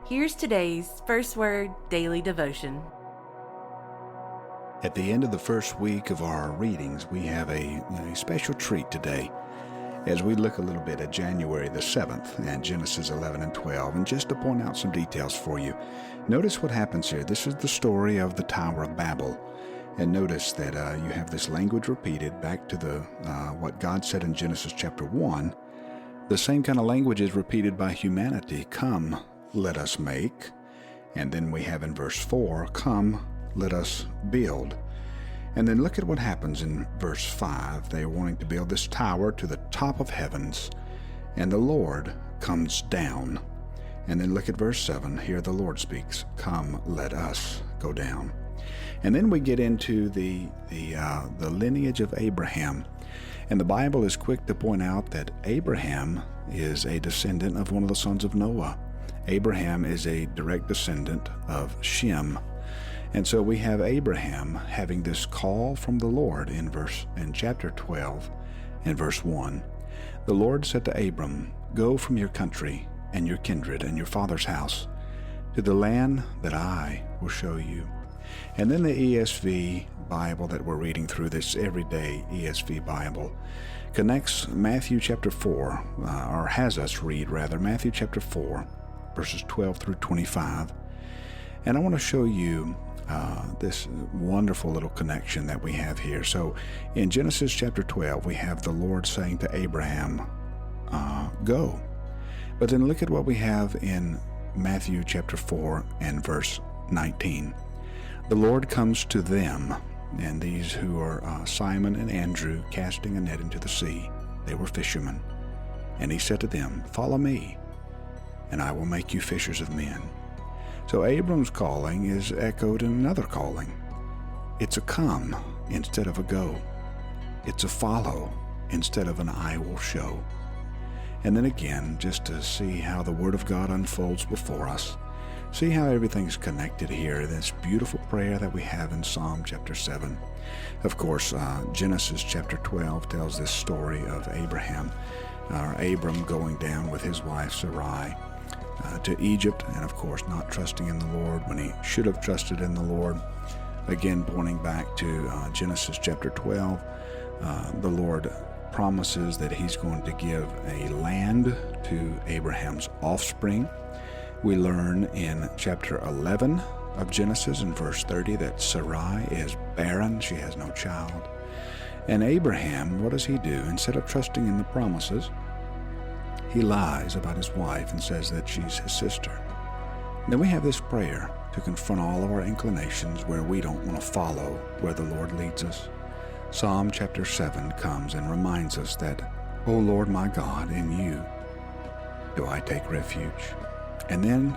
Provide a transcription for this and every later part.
Here's today's First Word Daily Devotion. At the end of the first week of our readings, we have a special treat today as we look a little bit at January the 7th and Genesis 11 and 12. And just to point out some details for you, notice what happens here. This is the story of the Tower of Babel. And notice that you have this language repeated back to the what God said in Genesis chapter 1. The same kind of language is repeated by humanity. Come, let us make. And then we have in verse 4, come, let us build. And then look at what happens in verse 5. They are wanting to build this tower to the top of heavens, and the Lord comes down. And then look at verse 7. Here the Lord speaks, come, let us go down. And then we get into the lineage of Abraham. And the Bible is quick to point out that Abraham is a descendant of one of the sons of Noah. Abraham is a direct descendant of Shem. And so we have Abraham having this call from the Lord in chapter 12 and verse 1. The Lord said to Abram, go from your country and your kindred and your father's house to the land that I will show you. And then the ESV Bible that we're reading through, this everyday ESV Bible, connects Matthew chapter 4, or has us read rather, Matthew chapter 4, verses 12 through 25. And I want to show you this wonderful little connection that we have here. So in Genesis chapter 12, we have the Lord saying to Abraham, go. But then look at what we have in Matthew chapter 4 and verse 19. The Lord comes to them, and these who are Simon and Andrew casting a net into the sea. They were fishermen. And he said to them, follow me, and I will make you fishers of men. So Abram's calling is echoed in another calling. It's a come instead of a go. It's a follow instead of an I will show. And then again, just to see how the Word of God unfolds before us, see how everything's connected here, this beautiful prayer that we have in Psalm chapter 7. Of course, Genesis chapter 12 tells this story of Abraham, Abram going down with his wife Sarai to Egypt, and of course not trusting in the Lord when he should have trusted in the Lord. Again, pointing back to Genesis chapter 12, the Lord promises that he's going to give a land to Abraham's offspring. We learn in chapter 11 of Genesis in verse 30 that Sarai is barren, she has no child. And Abraham, what does he do? Instead of trusting in the promises, he lies about his wife and says that she's his sister. Then we have this prayer to confront all of our inclinations where we don't want to follow where the Lord leads us. Psalm chapter 7 comes and reminds us that, O Lord my God, in you do I take refuge. And then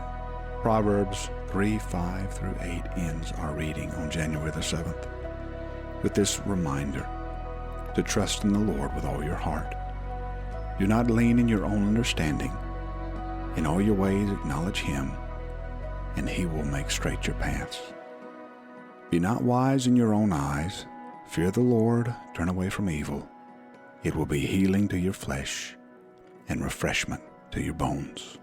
Proverbs 3, 5 through 8 ends our reading on January the 7th with this reminder to trust in the Lord with all your heart. Do not lean in your own understanding. In all your ways acknowledge him, and he will make straight your paths. Be not wise in your own eyes. Fear the Lord, turn away from evil. It will be healing to your flesh and refreshment to your bones.